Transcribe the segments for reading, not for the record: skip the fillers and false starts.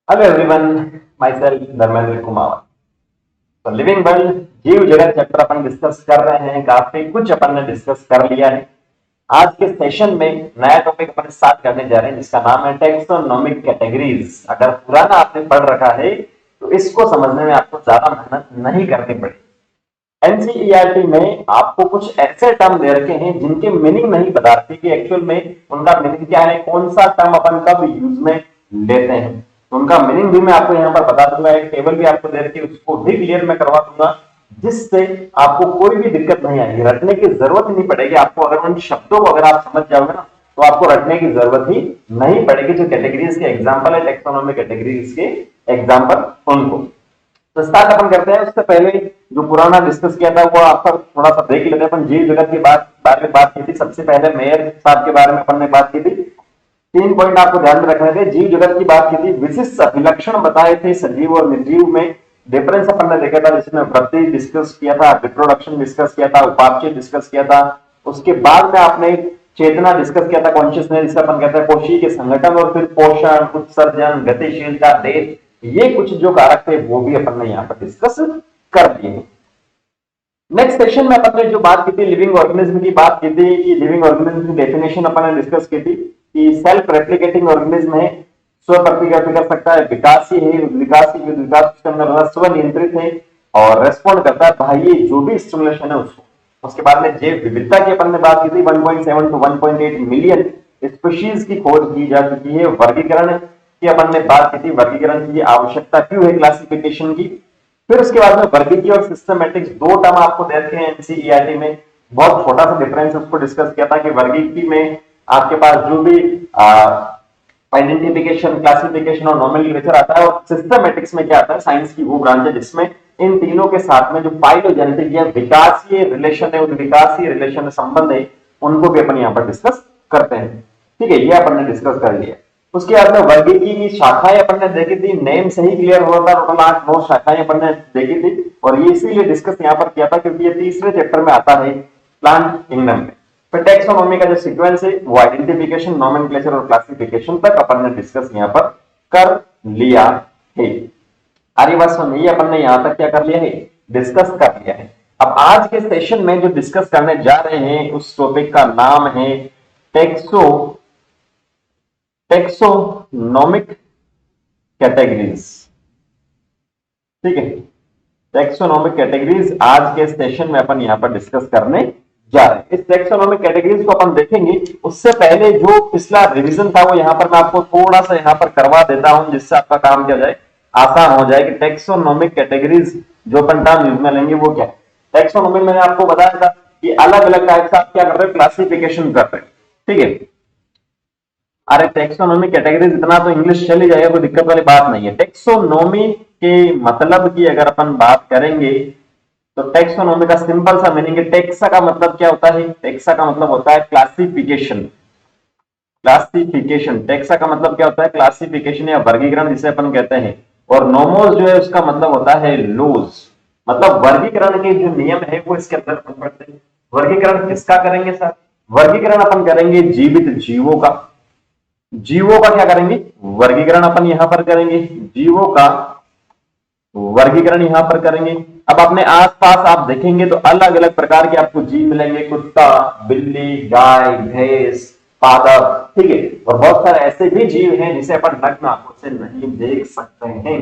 Hello everyone, my self Dharmendra Kumar. तो living world जीव जगत चैप्टर अपन डिस्कस कर रहे हैं। काफी कुछ अपन ने डिस्कस कर लिया है। आज के सेशन में नया टॉपिक अपन स्टार्ट करने जा रहे हैं जिसका नाम है टेक्सोनोमिक कैटेगरीज। अगर पुराना आपने पढ़ रखा है तो इसको समझने में आपको ज्यादा मेहनत नहीं करनी पड़ेगी। एनसीईआरटी में आपको कुछ ऐसे टर्म दे रखे हैं जिनके मीनिंग नहीं बता रखी कि एक्चुअल में उनका मीनिंग क्या है, कौन सा टर्म अपन कब यूज में लेते हैं। उनका मीनिंग भी मैं आपको यहाँ पर बता दूंगा, एक टेबल भी आपको दे रखी है उसको भी क्लियर मैं करवा दूंगा, जिससे आपको कोई भी दिक्कत नहीं आएगी, रटने की जरूरत ही नहीं पड़ेगी आपको। अगर उन शब्दों को अगर आप समझ जाओगे ना तो आपको रटने की जरूरत ही नहीं पड़ेगी। जो कैटेगरीज के एग्जाम्पल है, टेक्सोनोमिक कैटेगरीज के एग्जाम्पल, उनको तो स्टार्ट अपन करते हैं। उससे पहले जो पुराना डिस्कस किया था वो आपका थोड़ा सा देख लेते हैं। अपन जीव जगत के बारे में बात की थी। सबसे पहले मेयर साहब के बारे में अपन ने बात की थी। 3 पॉइंट आपको ध्यान में रखने थे। जीव जगत की बात की थी, विशिष्ट अभिलक्षण बताए थे सजीव और निर्जीव में, डिफरेंस अपन ने देखा था, जिसमें वृद्धि डिस्कस किया था, रिप्रोडक्शन डिस्कस किया था, उपापचय डिस्कस किया था। उसके बाद में आपने चेतना डिस्कस किया था, कॉन्शियसनेस, जिसे अपन कहते हैं कोशिकीय के संगठन, और फिर पोषण, उत्सर्जन, गतिशीलता, देह, ये कुछ जो कारक थे वो भी अपन ने यहाँ पर डिस्कस कर दिए। नेक्स्ट सेशन में अपन ने जो बात की थी लिविंग ऑर्गेनिज्म की बात की थी कि लिविंग ऑर्गेनिज्म की डेफिनेशन अपन ने डिस्कस की थी कि सेल्फ रेप्लिकेटिंग ऑर्गेनिज्म है, स्व प्रतिकृति कर सकता है, विकासी है, विकासी विकास उसके अंदर स्व नियंत्रित है और रेस्पॉन्ड करता है बाह्य जो भी स्टिमुलेशन है उसको। उसके बाद में जैव विविधता की अपन ने बात की थी, 1.7 to 1.8 मिलियन स्पीशीज की खोज की जा चुकी है। वर्गीकरण की अपन ने बात की थी, वर्गीकरण की आवश्यकता क्यों है क्लासिफिकेशन की। फिर उसके बाद में वर्गीकीय और सिस्टमैटिक्स, दो टर्म आपको देते हैं एनसीईआरटी में, बहुत छोटा सा डिफरेंस उसको डिस्कस किया था कि वर्गीकीय में आपके पास जो भी आइडेंटिफिकेशन, क्लासिफिकेशन और नोमेनक्लेचर आता है, और सिस्टमैटिक्स में क्या आता है, साइंस की वो ब्रांच है जिसमें इन तीनों के साथ में जो फाइलोजेनेटिक या विकासीय रिलेशन है, विकासीय रिलेशन संबंध है, उनको भी अपन यहाँ पर डिस्कस करते हैं। ठीक है, ये अपन ने डिस्कस कर लिया। उसके बाद में वर्गीकी की शाखाएं अपन ने देखी थी, नेम से ही क्लियर हुआ था, टोटल 8-9 शाखाएं अपन ने देखी थी, और ये इसीलिए डिस्कस यहाँ पर किया था क्योंकि ये तीसरे चैप्टर में आता है प्लांट किंगडम में। फिर टेक्सोनोमी का जो सीक्वेंस है वो आइडेंटिफिकेशन, नोमेनक्लेचर और क्लासिफिकेशन तक अपन ने डिस्कस यहाँ पर कर लिया है। आर्य बात समझ, अपन ने यहां तक क्या कर लिया है, डिस्कस कर लिया है। अब आज के सेशन में जो डिस्कस करने जा रहे हैं उस टॉपिक का नाम है टेक्सोनोमिक कैटेगरीज। ठीक है, टेक्सोनोमिक कैटेगरीज आज के सेशन में अपन यहां पर डिस्कस करने जा रहे हैं। इस टेक्सोनोमिक कैटेगरीज को अपन देखेंगे। उससे पहले जो पिछला रिवीजन था वो यहां पर मैं आपको थोड़ा सा यहां पर करवा देता हूं, जिससे आपका काम क्या जाए, आसान हो जाए कि टेक्सोनोमिक कैटेगरीज जो अपन टर्म यूज में लेंगे वो क्या है। टेक्सोनोमी मैंने आपको बताया था कि अलग अलग टाइप से आप क्या कर रहे हो, क्लासिफिकेशन कर रहे हैं। ठीक है, अरे टेक्सोनोमी कैटेगरीज इतना तो इंग्लिश चल ही जाएगा, कोई दिक्कत वाली बात नहीं है। टेक्सोनोमी के मतलब की अगर अपन बात करेंगे तो टेक्सोनोमी का सिंपल सा मीनिंग है, टेक्सा का मतलब क्या होता है, टेक्सा का मतलब होता है क्लासिफिकेशन। क्लासिफिकेशन, टेक्सा का मतलब क्या होता है, क्लासिफिकेशन या वर्गीकरण जिसे अपन कहते हैं। और नोमोस जो है उसका मतलब होता है लॉज, मतलब वर्गीकरण के जो नियम है वो इसके अंदर पड़ते हैं। वर्गीकरण किसका करेंगे सर, वर्गीकरण अपन करेंगे जीवित जीवों का। जीवों का क्या करेंगे, वर्गीकरण अपन यहां पर करेंगे, जीवों का वर्गीकरण यहां पर करेंगे। अब अपने आसपास आप देखेंगे तो अलग अलग प्रकार के आपको जीव मिलेंगे, कुत्ता, बिल्ली, गाय, भैंस, पादप। ठीक है, और बहुत सारे ऐसे भी जीव हैं जिसे अपन नग्न आंखों से नहीं देख सकते हैं।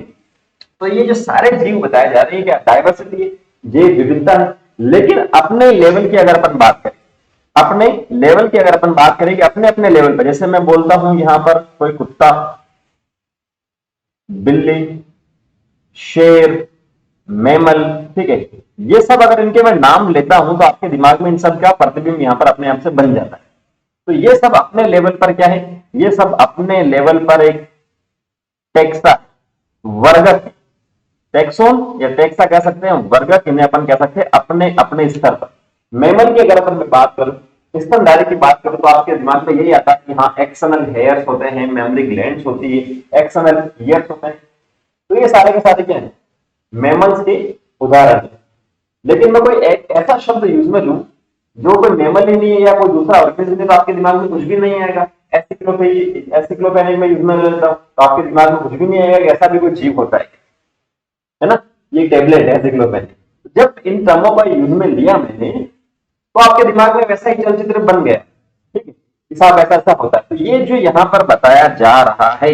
तो ये जो सारे जीव बताए जा रहे हैं क्या, डायवर्सिटी है, ये विविधता है। लेकिन अपने लेवल की अगर अपन बात करें, अपने लेवल की अगर अपन बात करें कि अपने अपने लेवल पर, जैसे मैं बोलता हूं यहां पर कोई कुत्ता, बिल्ली, शेर, मैमल, ठीक है, ये सब अगर इनके मैं नाम लेता हूं तो आपके दिमाग में इन सब का प्रतिबिंब यहां पर अपने आप से बन जाता है। तो ये सब अपने लेवल पर क्या है, ये सब अपने लेवल पर एक टेक्सा, वर्गक, टेक्सोन या टेक्सा कह सकते हैं, वर्गक इन्हें अपन कह सकते हैं अपने अपने स्तर पर। मैमल की अगर अपन बात करूं, स्तनधारी की बात करूं तो आपके दिमाग में यही आता है कि हाँ एक्सटर्नल हेयर्स होते हैं, मेमरी ग्लैंड्स होती है, एक्सटर्नल ईयर्स होते हैं। तो ये सारे के सारे क्या है, मैमल्स के उदाहरण है। लेकिन मैं कोई एक ऐसा शब्द यूज में लूं जो कोई मैमल ही नहीं है या कोई दूसरा ऑर्गेनिज्म है तो आपके दिमाग में कुछ भी नहीं आएगा। एसिक्लोफेनिक में यूज में ले लेता हूँ तो आपके दिमाग में कुछ भी नहीं आएगा कि ऐसा भी कोई जीव होता है ना। ये टेबलेट है एसिक्लोफेनिक। जब इन टर्मों का यूज में लिया मैंने तो आपके दिमाग में वैसा ही चलचित्र बन गया, ठीक है, कि साहब ऐसा ऐसा होता है। तो ये जो यहाँ पर बताया जा रहा है,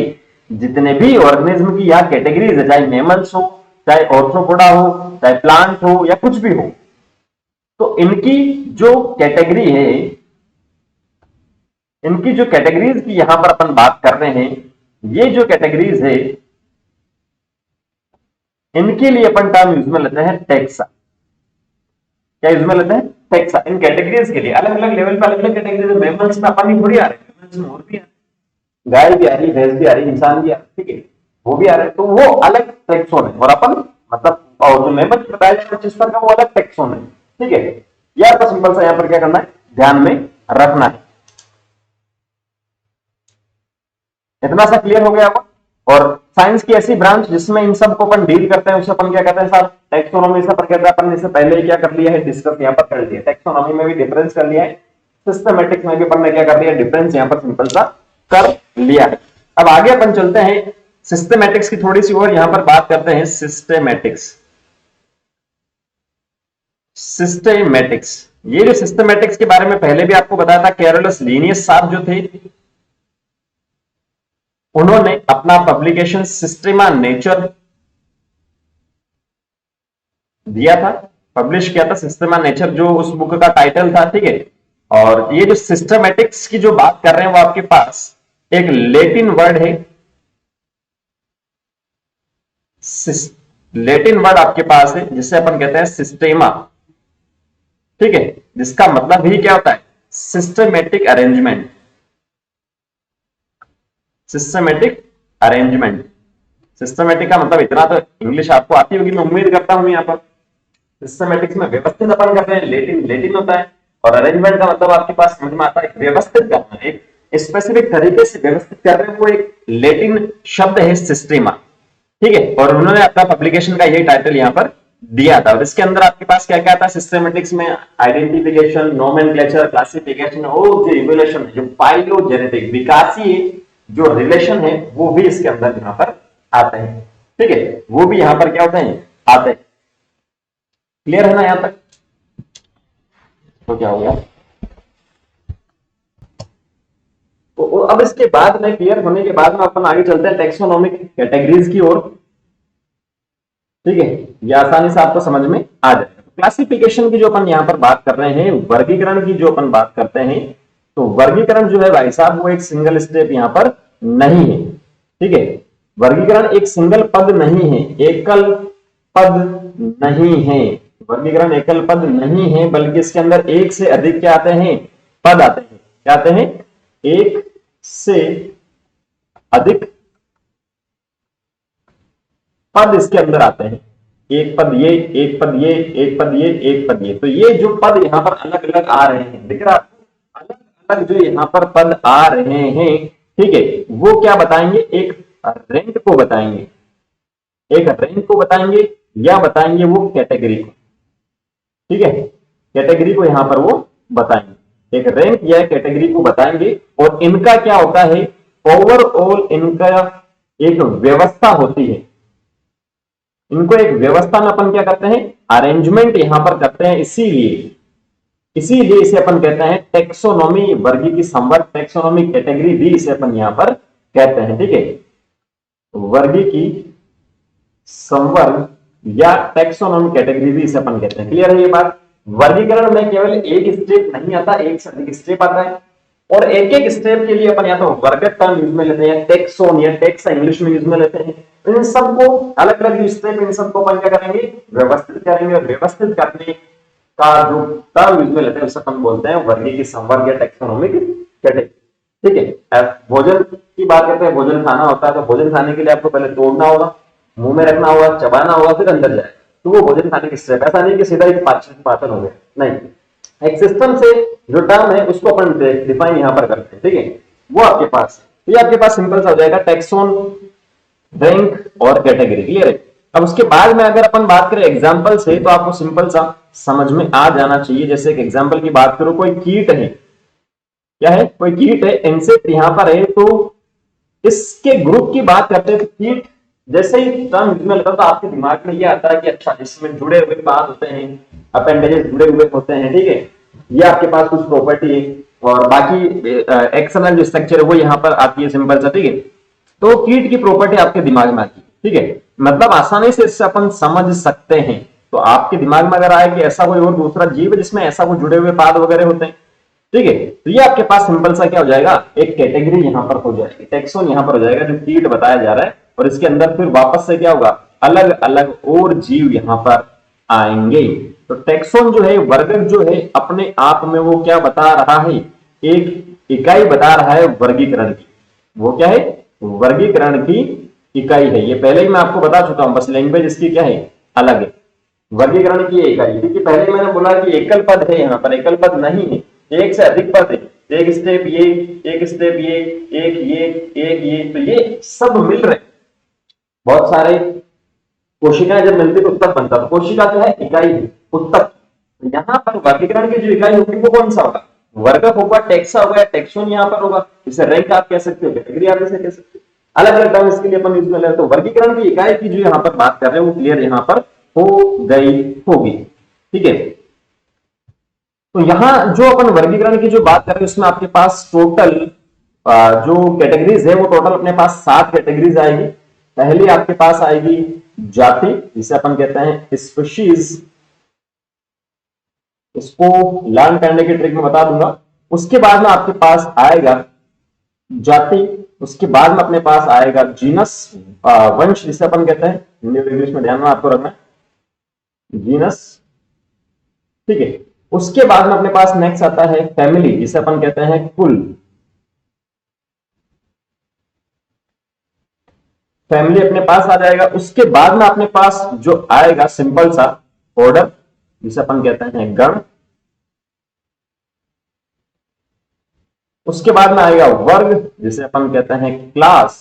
जितने भी ऑर्गेनिज्म की यहाँ कैटेगरीज है, चाहे मेमल्स हो, चाहे ऑर्थ्रोपोडा हो, चाहे प्लांट हो या कुछ भी हो, तो इनकी जो कैटेगरी है, इनकी जो कैटेगरीज की यहां पर अपन बात कर रहे हैं, ये जो कैटेगरीज है इनके लिए अपन टर्म यूज में लेते हैं टेक्सा। क्या यूज में लेते हैं? टेक्सा। इन कैटेगरीज के लिए अलग अलग लेवल पर अलग अलग कैटेगरीज, मेमल्स में अपन ही थोड़ी आ रहे हैं, मेमल्स में और भी आ, गाय भी आ रही, भैंस भी आ रही, इंसान भी आ रहा, ठीक है, वो भी आ रहे हैं, तो वो अलग टेक्सोन है। और अपन मतलब और जो मेमल्स बताया जाएगा जिस पर का वो अलग टेक्सोन है, ठीक है। यार तो सिंपल सा यहाँ पर क्या करना है, ध्यान में रखना है। इतना सा क्लियर हो गया आपको। और साइंस की ऐसी ब्रांच जिसमें इन सब को अपन डील करते हैं उसे अपन क्या कहते हैं साहब? टेक्सोनॉमी। से अपन कहते हैं, अपन इससे पहले ही क्या कर लिया है, डिस्कस यहाँ पर कर लिया। टेक्सोनॉमी में भी डिफरेंस कर लिया है, सिस्टमैटिक्स में भी अपन ने क्या कर लिया, डिफरेंस यहाँ पर सिंपल सा कर लिया है। अब आगे अपन चलते हैं सिस्टमैटिक्स की थोड़ी सी और यहाँ पर बात करते हैं सिस्टमैटिक्स। सिस्टमैटिक्स, ये जो सिस्टमैटिक्स के बारे में पहले भी आपको बताया था, कैरोलस लीनियस साहब जो थे उन्होंने अपना पब्लिकेशन सिस्टेमा नेचर दिया था, पब्लिश किया था सिस्टेमा नेचर, जो उस बुक का टाइटल था, ठीक है। और ये जो सिस्टमैटिक्स की जो बात कर रहे हैं वो आपके पास एक लैटिन वर्ड है, लैटिन वर्ड आपके पास है जिसे अपन कहते हैं सिस्टेमा, ठीक है, जिसका मतलब ही क्या होता है, systematic arrangement. Systematic arrangement, systematic का मतलब इतना तो इंग्लिश आपको आती होगी, मैं उम्मीद करता हूं। यहाँ पर सिस्टमैटिक्स में व्यवस्थित अपन कर रहे हैं, लेटिन लेटिन होता है, और अरेंजमेंट का मतलब आपके पास समझ में आता है व्यवस्थित करना, एक स्पेसिफिक तरीके से व्यवस्थित कर रहे हैं, वो एक लेटिन शब्द है सिस्टेमा, ठीक है। और उन्होंने अपना पब्लिकेशन का यही टाइटल यहाँ पर दिया था। और इसके अंदर आपके पास क्या क्या था सिस्टमैटिक्स में? आइडेंटिफिकेशन, नोमेनक्लेचर, क्लासिफिकेशन और जो इवोल्यूशन, जो फाइलोजेनेटिक विकासीय जो रिलेशन है वो भी इसके अंदर यहां पर आते हैं, ठीक है, वो भी यहां पर क्या होते हैं, आते हैं। क्लियर है ना यहां तक? तो क्या हो गया, तो अब इसके बाद में क्लियर होने के बाद में अपन आगे चलते हैं टेक्सोनोमिक कैटेगरीज की ओर, ठीक है, ये आसानी से आपको समझ में आ जाएगा। क्लासिफिकेशन की जो अपन यहां पर बात कर रहे हैं, वर्गीकरण की जो अपन बात करते हैं, तो वर्गीकरण जो है भाई साहब वो एक सिंगल स्टेप यहां पर नहीं है, ठीक है। वर्गीकरण एक सिंगल पद नहीं है, एकल पद नहीं है, वर्गीकरण एकल पद नहीं है, बल्कि इसके अंदर एक से अधिक क्या आते हैं, पद आते हैं। क्या आते हैं? एक से अधिक पद इसके अंदर आते हैं। एक पद ये, एक पद ये, एक पद ये, एक पद ये। तो ये जो पद यहां पर अलग अलग आ रहे हैं, दिख रहा है आपको, अलग अलग जो यहां पर पद आ रहे हैं, ठीक है, वो क्या बताएंगे, एक रैंक को बताएंगे, एक रैंक को बताएंगे या बताएंगे वो कैटेगरी को, ठीक है, कैटेगरी को यहां पर वो बताएंगे, एक रैंक या कैटेगरी को बताएंगे। और इनका क्या होता है, ओवरऑल इनका एक व्यवस्था होती है, इनको एक व्यवस्था में अपन क्या करते हैं, अरेंजमेंट यहां पर करते हैं। इसीलिए इसे अपन कहते हैं टेक्सोनॉमी, वर्गी की संवर्ग, टेक्सोनॉमी कैटेगरी भी इसे अपन यहां पर कहते हैं, ठीक है, वर्गी की संवर्ग या टेक्सोनॉमी कैटेगरी भी इसे अपन कहते हैं। क्लियर है ये बात? वर्गीकरण में केवल एक स्टेप नहीं आता, एक से अधिक स्टेप आता है, और एक एक स्टेप के लिए अपन या तो वर्ग टर्म यूज में लेते हैं, टेक्सोन या टेक्सा इंग्लिश में यूज में लेते हैं। इन सबको अलग अलग स्टेप, इन सबको अपन क्या करेंगे, व्यवस्थित करेंगे, और व्यवस्थित करने का जो टर्म यूज में लेते हैं उसे अपन बोलते हैं वर्गी की संवर्ग या टेक्सोनोमिक कैटेगरी, ठीक है। भोजन की बात करते हैं, भोजन खाना होता है, तो भोजन खाने के लिए आपको पहले तोड़ना होगा, मुंह में रखना होगा, चबाना होगा, फिर अंदर जाए, तो वो भोजन खाने की स्टेप। ऐसा नहीं कि सीधा एक पाचन हो गया, नहीं, एक सिस्टम से जो टर्म है उसको अपन डिफाइन यहां पर करते हैं, ठीक है, वो आपके पास, ये आपके पास सिंपल सा हो जाएगा टेक्सोन, रैंक और कैटेगरी। क्लियर है? अब उसके बाद में अगर अपन बात करें एग्जांपल से, तो आपको सिंपल सा समझ में आ जाना चाहिए। जैसे एक एग्जांपल की बात करो, कोई कीट है, क्या है, कोई कीट है, इंसेक्ट यहां पर है, तो इसके ग्रुप की बात करते हैं तो कीट जैसे ही टर्म में लगता है तो आपके दिमाग में ये आता है कि अच्छा इसमें जुड़े हुए पार्ट होते हैं, अपेंडेजेस जुड़े हुए होते हैं, ठीक है, ये आपके पास कुछ प्रॉपर्टी है, और बाकी एक्सटर्नल जो स्ट्रक्चर है वो यहाँ पर आती है सिंपल सा, ठीक है। तो कीट की प्रॉपर्टी आपके दिमाग में आती है, ठीक है, मतलब आसानी से इससे अपन समझ सकते हैं। तो आपके दिमाग में अगर आए कि ऐसा कोई और दूसरा जीव है जिसमें ऐसा कुछ जुड़े हुए पाद वगैरह होते हैं, ठीक है, तो ये आपके पास सिंपल सा क्या हो जाएगा, एक कैटेगरी यहां पर हो जाएगी, टेक्सोन यहां पर हो जाएगा जो कीट बताया जा रहा है, और इसके अंदर फिर वापस से क्या होगा, अलग अलग और जीव यहां पर आएंगे। तो टेक्सोन जो है, वर्गक जो है, अपने आप में वो क्या बता रहा है, एक इकाई बता रहा है वर्गीकरण की। वो क्या है, वर्गीकरण की इकाई है। ये पहले ही मैं आपको बता चुका हूं, बस लैंग्वेज इसकी क्या है, अलग है। वर्गीकरण की इकाई, क्योंकि पहले मैंने बोला कि एकल पद है, यहाँ पर एकल पद नहीं है, एक से अधिक पद है, एक स्टेप ये, एक स्टेप ये, एक ये, एक ये, तो ये सब मिल रहे, बहुत सारे कोशिकाएं जब मिलती तो उत्तक बनता, तो कोशिका क्या है, इकाई है, उत्तक। यहाँ पर वर्गीकरण की जो इकाई होगी वो कौन सा होगा, वर्गक होगा, टेक्सा होगा, टेक्सोन यहाँ पर होगा, इसे रैंक आप कह सकते हो, कैटेगरी आप इसे कह सकते हो, अलग अलग टर्म इसके लिए अपन यूज में ले रहे हैं। तो वर्गीकरण की इकाई की जो यहाँ पर बात कर रहे हैं वो क्लियर यहाँ पर हो गई होगी, ठीक है। तो यहां जो अपन वर्गीकरण की जो बात कर रहे हैं उसमें आपके पास टोटल जो कैटेगरीज है वो टोटल अपने पास 7 कैटेगरीज आएगी। पहली आपके पास आएगी जाति, जिसे अपन कहते हैं स्पीशीज, इसको लर्न करने की ट्रिक में बता दूंगा। उसके बाद में आपके पास आएगा जाति, उसके बाद में अपने पास आएगा जीनस, वंश जिसे अपन कहते हैं, हिंदी और इंग्लिश में ध्यान में आपको रखना है, जीनस, ठीक है। उसके बाद में अपने पास नेक्स्ट आता है फैमिली, जिसे अपन कहते हैं कुल, फैमिली अपने पास आ जाएगा। उसके बाद में अपने पास जो आएगा सिंपल सा ऑर्डर, जिसे अपन कहते हैं गण। उसके बाद में आएगा वर्ग, जिसे अपन कहते हैं क्लास।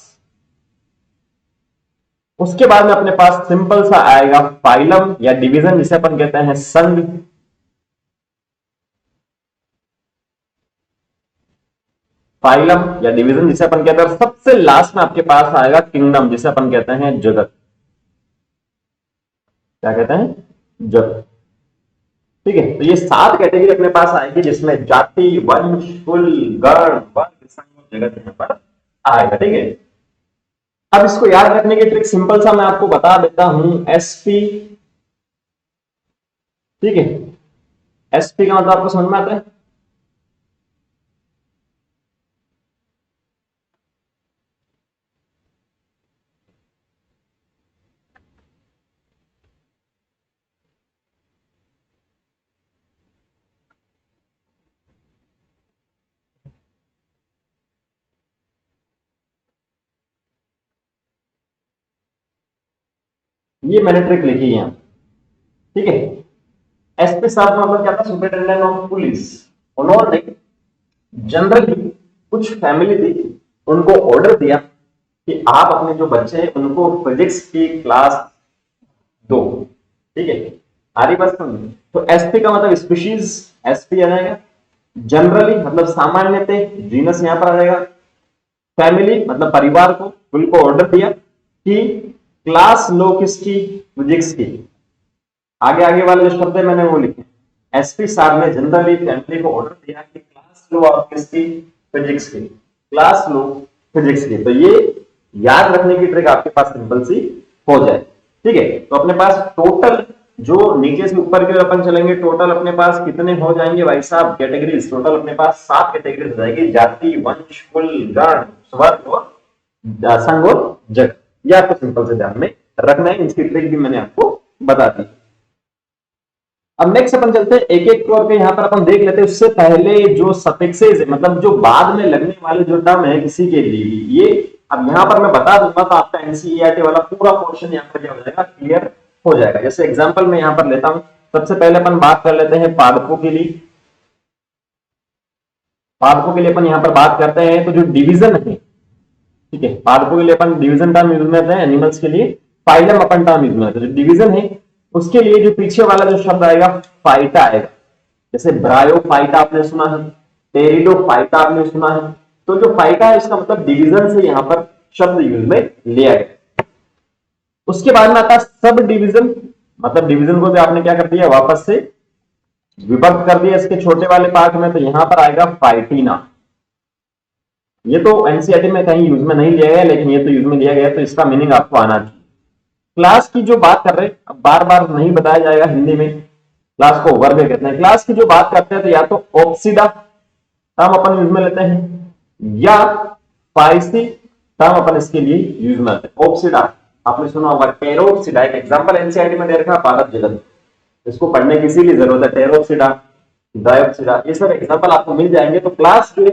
उसके बाद में अपने पास सिंपल सा आएगा फाइलम या डिवीजन, जिसे अपन कहते हैं संघ। फाइलम या डिवीजन जिसे अपन कहते हैं, सबसे लास्ट में आपके पास आएगा किंगडम, जिसे अपन कहते हैं जगत। क्या कहते हैं, जगत, ठीक है। तो ये 7 कैटेगरी अपने पास आएगी, जिसमें जाति, वंश, कुल, गण, वर्ग, संघ, जगत यहां पर आएगा, ठीक है। अब इसको याद रखने की ट्रिक सिंपल सा मैं आपको बता देता हूं, एसपी, ठीक है। एसपी का मतलब आपको समझ में आता है, ये मैंने ट्रिक लिखी है, ठीक है। एसपी साहब का मतलब क्या था, सुपरिटेंडेंट ऑफ पुलिस। उन्होंने जनरली कुछ फैमिली थी, उनको ऑर्डर दिया कि आप अपने जो बच्चे हैं उनको फिजिक्स की क्लास दो, ठीक है। आ रही बात समझ। तो एसपी का मतलब स्पीशीज, एसपी आ जाएगा। जनरली मतलब सामान्यतः, जीनस यहां पर आ जाएगा। फैमिली मतलब परिवार को, उनको ऑर्डर दिया कि क्लास लो किसकी, फिजिक्स की। आगे आगे वाले जो शब्द है मैंने वो लिखे। एसपी साहब ने जनरली फैमिली को ऑर्डर दिया कि क्लास लो आप किसकी, फिजिक्स की, क्लास लो फिजिक्स की। तो ये याद रखने की ट्रिक आपके पास सिंपल सी हो जाए, ठीक है। तो अपने पास टोटल जो नीचे से ऊपर की ओर अपन चलेंगे, टोटल अपने पास कितने हो जाएंगे भाई साहब कैटेगरीज, टोटल अपने पास 7 कैटेगरीज हो जाएगी, जाति, वंश, कुल, गण, वर्ग और संघ और जग। ये आपको सिंपल से ध्यान में रखना है, इसकी ट्रिक भी मैंने आपको बता दी। अब नेक्स्ट अपन चलते हैं एक एक तौर पे, यहां पर अपन देख लेते हैं। उससे पहले जो सफिक्सेस है, मतलब जो बाद में लगने वाले जो टर्म है किसी के लिए, ये अब यहां पर मैं बता दूंगा तो आपका एनसीईआरटी वाला पूरा पोर्शन यहां पर क्या हो जाएगा, क्लियर हो जाएगा। जैसे एग्जांपल मैं यहां पर लेता हूं, सबसे पहले अपन बात कर लेते हैं पादपों के लिए। पादपों के लिए अपन यहां पर बात करते हैं तो जो डिवीजन है, ठीक है, पादपों के लिए अपन डिवीजन टर्म यूज में लेते हैं, एनिमल्स के लिए फाइलम अपन टर्म यूज में लेते हैं। जो डिवीजन है उसके लिए जो पीछे वाला जो शब्द आएगा फाइटा आएगा। जैसे ब्रायोफाइटा आपने सुना है, टेरिडोफाइटा आपने सुना है। तो जो फाइटा है इसका मतलब डिवीजन से यहां पर शब्द यूज में लिया गया। उसके बाद में आता है सब डिवीजन, मतलब डिवीजन को भी आपने क्या कर दिया, वापस से विभक्त कर दिया इसके छोटे वाले पार्ट में। तो यहां पर आएगा फाइटिना। ये तो एनसीईआरटी में कहीं यूज में नहीं लिया गया, लेकिन ये तो यूज में लिया गया, तो इसका मीनिंग आपको आना चाहिए। क्लास की जो बात कर रहे हैं, अब बार बार नहीं बताया जाएगा हिंदी में, क्लास को वर्ग कहते हैं। क्लास की जो बात करते हैं तो या तो ऑप्सिडा टर्म अपन यूज में लेते हैं, या फाइसी टर्म अपन इसके लिए यूज में लेते हैं। ऑप्सिडा आपने सुना होगा, टेरोप्सिडा एक एग्जांपल एनसीईआरटी में दे रखा है, पादप जगत, इसको पढ़ने की इसीलिए जरूरत है। टेरोप्सिडा, डायोप्सिडा, ये सब एग्जांपल आपको मिल जाएंगे। तो क्लास जो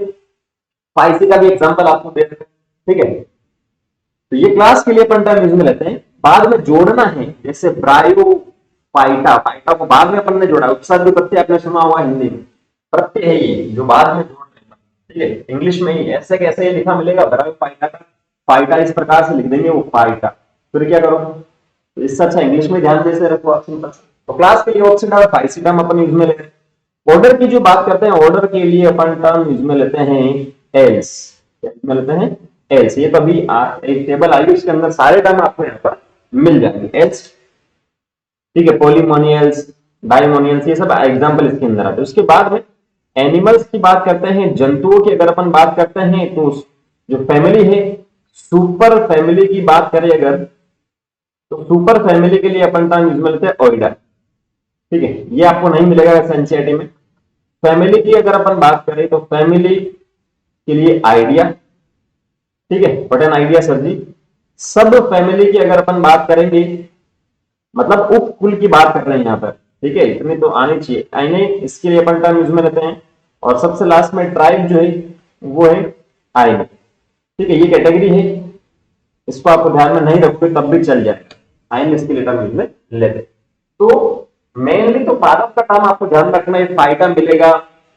फाइसी का भी एग्जांपल आपको दे रहे हैं, ठीक है। तो ये क्लास के लिए अपन टर्म यूज में लेते हैं। बाद में जोड़ना है, जैसे ब्रायोफाइटा, फाइटा को बाद में अपन ने जोड़ा, उपसर्ग प्रत्यय आपने सुना होगा हिंदी में, प्रत्यय है ये जो बाद में जोड़ रहे हैं, ठीक है। इंग्लिश में ही ऐसे कैसे ये लिखा मिलेगा, ब्रायोफाइटा का फाइटा इस प्रकार से लिख देंगे, वो फाइटा। फिर क्या करो, तो इससे अच्छा इंग्लिश में ध्यान दे रखो आप सिंपल। तो क्लास के लिए ऑप्शन और फाइसी टर्म अपन यूज में लेते हैं। ऑर्डर की जो बात करते हैं, ऑर्डर के लिए अपन टर्म यूज में लेते हैं एल्स, में लेते हैं एल्स। ये तो अभी एक टेबल आई, उसके अंदर सारे टर्म आपको यहाँ पर मिल जाएंगे एल्स, ठीक है। पॉलीमोनियल्स, डायमोनियल्स, ये सब एग्जांपल इसके अंदर आते हैं। उसके बाद में एनिमल्स की बात करते हैं, जंतुओं की अगर अपन बात करते हैं, तो जो फैमिली है, सुपर फैमिली की बात करें अगर, तो सुपर फैमिली के लिए अपन टर्म यूज में लेते हैं ओइडा, ठीक है। ये आपको नहीं मिलेगा एनसीईआरटी में। फैमिली की अगर अपन बात करें तो फैमिली के लिए आइडिया, ठीक है, व्हाट एन आइडिया सर जी। सब फैमिली की अगर अपन बात करेंगे, मतलब उपकुल की बात कर रहे हैं यहाँ पर, ठीक है, इतनी तो आनी चाहिए आईने, इसके लिए अपन टर्म यूज में लेते हैं। और सबसे लास्ट में ट्राइब जो है वो है आईने, ठीक है। ये कैटेगरी है, इसको आपको ध्यान में नहीं रखोगे तब भी चल जाएगा, आईने इसके लिए टर्म यूज में लेते। तो मेनली तो पादप का टर्म आपको ध्यान रखना है, फाइटा मिलेगा,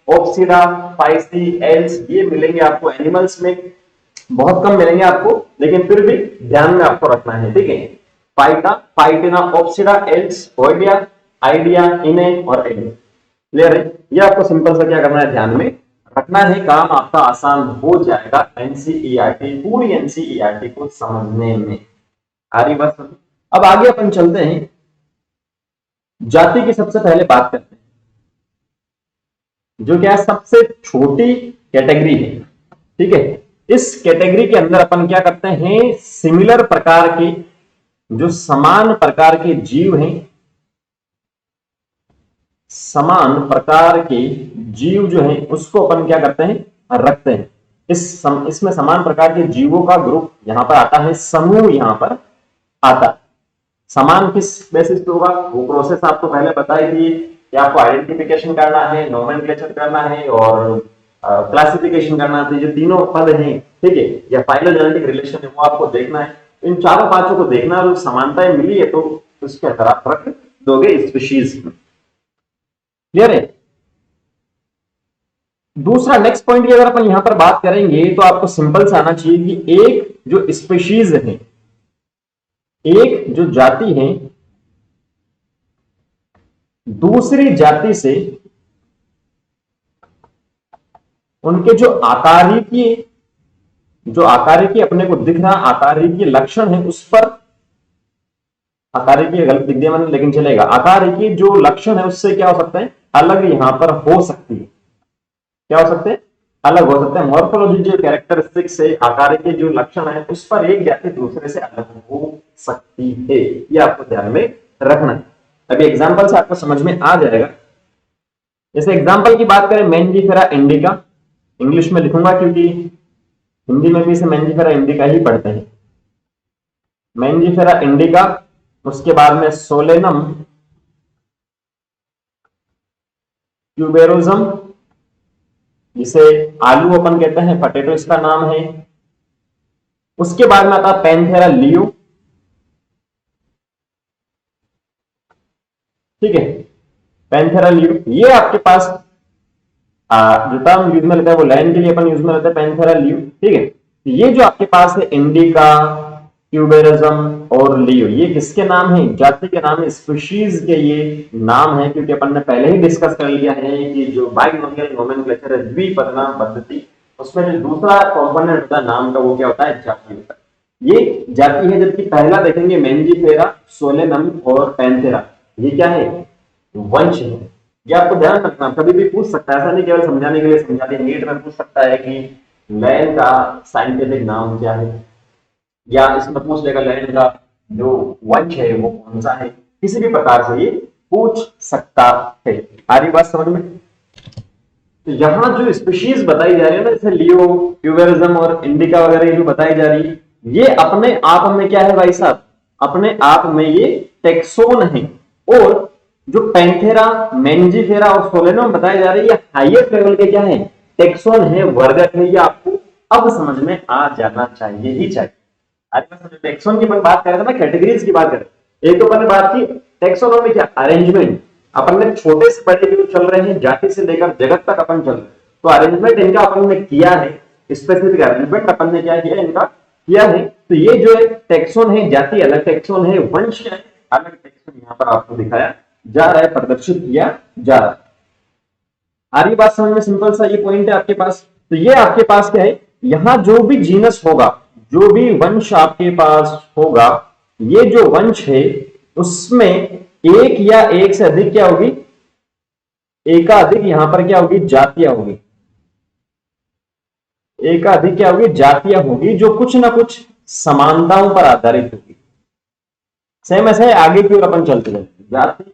ऑप्सिडा, फाइसी, एल्स, ये मिलेंगे आपको। एनिमल्स में बहुत कम मिलेंगे आपको, लेकिन फिर भी ध्यान में आपको रखना है, ठीक है। Phyta, phytina, opsida, ales, oideae, idae, ineae और एल, क्लियर है। ये आपको सिंपल सा क्या करना है, ध्यान में रखना है, काम आपका आसान हो जाएगा एनसीईआरटी, पूरी एनसीईआरटी को समझने में। आ रही बात? अब आगे अपन चलते हैं, जाति की सबसे पहले बात करते हैं, जो क्या सबसे छोटी कैटेगरी है, ठीक है। इस कैटेगरी के अंदर अपन क्या करते हैं, सिमिलर प्रकार के, जो समान प्रकार के जीव हैं, समान प्रकार के जीव जो हैं उसको अपन क्या करते हैं, रखते हैं। इसमें समान प्रकार के जीवों का ग्रुप यहां पर आता है, समूह यहां पर आता है। समान किस बेसिस पे होगा, वो प्रोसेस आपको पहले बताई थी कि आपको आइडेंटिफिकेशन करना है, नोमेनक्लेचर करना है और क्लासिफिकेशन करना है। जो तीनों पद हैं, ठीक है, या फाइलोजेनेटिक रिलेशन है, वो आपको देखना है। इन चारों पांचों को देखना है, समानताएं मिली है तो उसके तरफ रख दोगे स्पीशीज में, क्लियर है। दूसरा नेक्स्ट पॉइंट की अगर अपन यहां पर बात करेंगे तो आपको सिंपल से आना चाहिए कि एक जो स्पीशीज है, एक जो जाति है, दूसरी जाति से उनके जो आकारिकी अपने को दिख रहा आकारिकी लक्षण है, उस पर, आकारिकी गलत दिख दिया मैंने लेकिन चलेगा, आकारिकी जो लक्षण है उससे क्या हो सकता है, अलग यहां पर हो सकती है। क्या हो सकते हैं, अलग हो सकते हैं। मॉर्फोलॉजी जो कैरेक्टरिस्टिक्स है, आकारिकी जो लक्षण है, उस पर एक जाति दूसरे से अलग हो सकती है, ये आपको ध्यान में रखना है। अभी एग्जांपल से आपको समझ में आ जाएगा। जैसे एग्जांपल की बात करें, मैंजीफेरा इंडिका, इंग्लिश में लिखूंगा क्योंकि हिंदी में भी इसे मैंजीफेरा इंडिका ही पढ़ते हैं। मैंजीफेरा इंडिका, उसके बाद में सोलेनम ट्यूबेरोजम, जिसे आलू अपन कहते हैं, पोटैटो इसका नाम है। उसके बाद में आता पैंथेरा लियो, ठीक है, पैंथेरा लियो। ये आपके पास जो टर्म यूज में लेता है वो लाइन के लिए अपन यूज में लेते हैं पैंथेरा लियो, ठीक है। ये जो आपके पास है इंडिका, ट्यूबेरिज्म और लियो, ये किसके नाम है? जाति के नाम है, स्पीशीज के ये नाम है, क्योंकि अपन ने पहले ही डिस्कस कर लिया है कि जो बाइनोमियल नोमेनक्लेचर है, द्विपदनाम पद्धति, उसमें जो दूसरा कॉम्पोनेंट होता है नाम का, वो क्या होता है? जाति होता है। ये जाति है, जबकि पहला देखेंगे मेंजीफेरा, सोलेनम और पैंथेरा, ये क्या है? वंश है। ये आपको ध्यान रखना, कभी भी पूछ सकता है, ऐसा नहीं केवल समझाने के लिए समझा दिया, नीट में पूछ सकता है कि लैंड का साइंटिफिक नाम क्या है, या इसमें पूछ लेगा लैंड का जो वंश है वो कौन सा है, किसी भी प्रकार से ये पूछ सकता है। आ रही बात समझ में? तो यहाँ जो स्पीशीज बताई जा रही है ना, जैसे लियो, ट्यूबेरिज्म और इंडिका वगैरह जो बताई जा रही है, ये अपने आप में क्या है भाई साहब? अपने आप में ये टेक्सोन है। और जो पैंथेरा, मेंजीफेरा और सोलेनम बताए जा रहे हैं, ये हाईएस्ट लेवल के क्या है? टेक्सोन है, वर्गक है। ये आपको अब समझ में आ जाना चाहिए ही चाहिए। आज टेक्सोन की अपन बात कर रहे थे ना, कैटेगरीज की बात कर रहे थे। एक तो अपन ने बात की टेक्सोनोमी, क्या अरेंजमेंट, अपन ने छोटे से बड़े जो चल रहे हैं, जाति से लेकर जगत तक अपन चल रहे हैं, तो अरेंजमेंट इनका अपन ने किया है, स्पेसिफिक अरेंजमेंट अपन ने क्या किया, इनका किया है। तो ये जो है टेक्सोन है, जाति अलग टेक्सोन है, वंश है अलग टेक्सोन, यहाँ पर आपको दिखाया जा रहा है, प्रदर्शित किया जा रहा है। आ रही बात समझ में? सिंपल सा ये पॉइंट है आपके पास। तो ये आपके पास क्या है, यहां जो भी जीनस होगा, जो भी वंश आपके पास होगा, ये जो वंश है उसमें एक या एक से अधिक क्या होगी? एकाधिक यहां पर क्या होगी? जातियां होगी। एकाधिक क्या होगी? जातियां होगी, जो कुछ ना कुछ समानताओं पर आधारित होगी। सेम ऐसा है, आगे की ओर अपन चलते जाते, जाति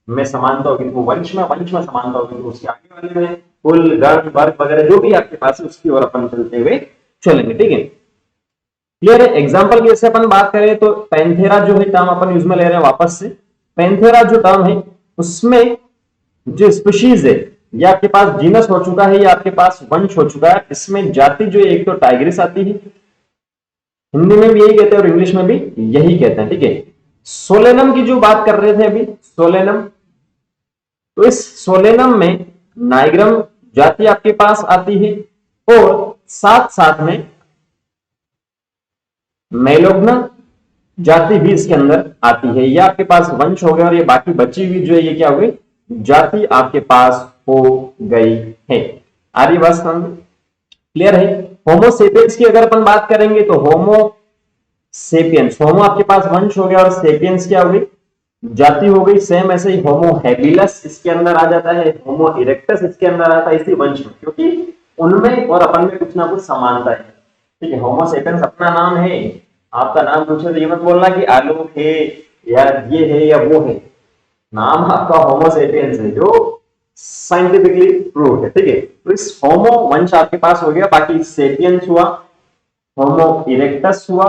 में समानता होगी तो वंश में समानता होगी तो उसके आगे वाले में कुल, गण, वर्ग वगैरह जो भी आपके पास है उसकी ओर अपन चलते हुए चलेंगे। ठीक है, क्लियर है? एग्जांपल की जैसे अपन बात करें तो पैंथेरा जो है टर्म अपन यूज में ले रहे हैं वापस से। पैंथेरा जो टर्म है उसमें जो स्पीशीज है, ये आपके पास जीनस हो चुका है, ये आपके पास वंश हो चुका है। इसमें जाति जो एक तो टाइग्रिस आती है, हिंदी में भी यही कहते हैं और इंग्लिश में भी यही कहते हैं। ठीक है, सोलेनम की जो बात कर रहे थे अभी, सोलेनम, तो इस सोलेनम में नाइग्रम जाति आपके पास आती है और साथ साथ में मेलोग्ना जाति भी इसके अंदर आती है। ये आपके पास वंश हो गया और ये बाकी बची हुई जो है ये क्या हो गई? जाति आपके पास हो गई है। आ रही बात समझ? क्लियर है? होमोसेपियंस की अगर अपन बात करेंगे तो होमोसेपियंस, होमो आपके पास वंश हो गया और सेपियंस क्या हो गई? जाति हो गई। सेम ऐसे ही होमो हैबिलस इसके अंदर आ जाता है, होमो इरेक्टस इसके अंदर आता है इसी वंश में, क्योंकि उनमें और अपन में कुछ ना कुछ समानता है। ठीक है, होमो सेपियंस अपना नाम है, आपका नाम पूछे तो ये मत बोलना कि आलोक है या ये है या वो है, नाम आपका होमो सेपियंस है जो साइंटिफिकली प्रूव है। ठीक है, तो इस होमो वंश आपके पास हो गया, बाकी सेपियंस हुआ, होमो इरेक्टस हुआ,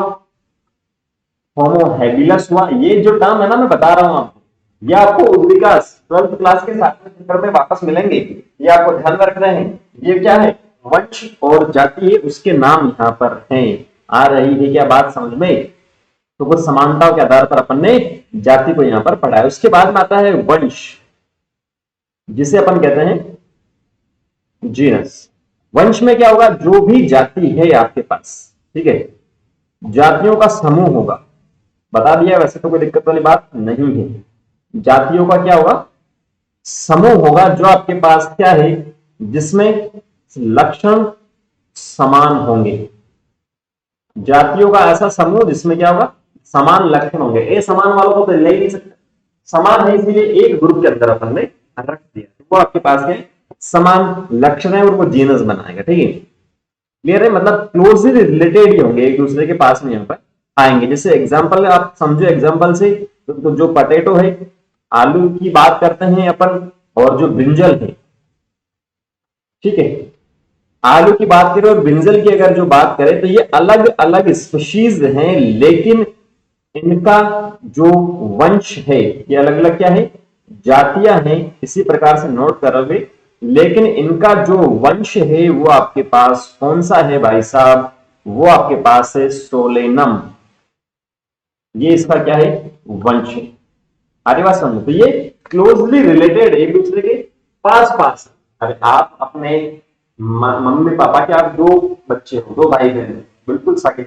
होमो हैबिलस हुआ। ये जो टर्म है ना, मैं बता रहा हूं आपको, ये आपको उद्विकास 12th क्लास के साथ में वापस मिलेंगे, ये आपको ध्यान में रखना है। ये क्या है? वंश और जाति है, उसके नाम यहां पर हैं। आ रही है क्या बात समझ में? तो कुछ समानताओं के आधार पर अपन ने जाति को यहां पर पढ़ा है। उसके बाद में आता है वंश, जिसे अपन कहते हैं जीनस। वंश में क्या होगा? जो भी जाति है आपके पास, ठीक है, जातियों का समूह होगा। बता दिया, वैसे तो कोई दिक्कत वाली बात नहीं है। जातियों का क्या होगा? समूह होगा, जो आपके पास क्या है? जिसमें लक्षण समान होंगे। जातियों का ऐसा समूह जिसमें क्या होगा? समान लक्षण होंगे। ए समान वालों को तो ले ही नहीं सकते, समान है इसलिए एक ग्रुप के अंदर अपन ने रख दिया, वो आपके पास है समान लक्षण है और वो जीनस बनाएगा। ठीक है, क्लियर है? मतलब क्लोजली रिलेटेड ही होंगे, एक दूसरे के पास में यहाँ पर आएंगे। जैसे एग्जांपल आप समझो, एग्जांपल से तो जो पोटैटो है, आलू की बात करते हैं अपन, और जो ब्रिंजल है, ठीक है, आलू की बात करें और ब्रिंजल की अगर जो बात करें तो ये अलग अलग स्पीशीज हैं, लेकिन इनका जो वंश है ये अलग अलग क्या है? जातियां हैं। इसी प्रकार से नोट करोगे, लेकिन इनका जो वंश है वो आपके पास कौन सा है भाई साहब? वो आपके पास है सोलेनम। ये इसका क्या है? वंश है। आगे बात समझो, तो ये क्लोजली रिलेटेड, एक दूसरे के पास पास। अरे आप अपने मम्मी पापा के आप दो बच्चे हो, दो भाई बहन, बिल्कुल सगे,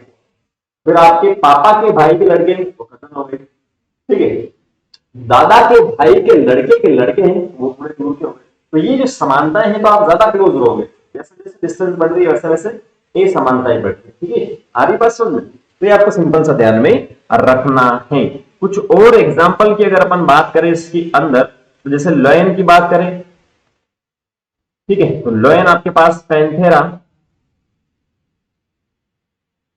फिर आपके पापा के भाई के लड़के हैं वो खत्म हो गए, ठीक है। दादा के भाई के लड़के हैं वो थोड़े दूर के हो गए। तो ये जो समानताएं हैं तो आप ज्यादा क्लोज रहोगे, जैसे जैसे डिस्टेंस बढ़ रही है वैसे वैसे ये समानताएं बढ़ती है, ठीक है। आ रही बात समझ में? तो ये आपको सिंपल सा ध्यान में रखना है। कुछ और एग्जाम्पल की अगर अपन बात करें इसके अंदर, तो जैसे लॉयन की बात करें, ठीक है, तो लॉयन आपके पास पैंथेरा,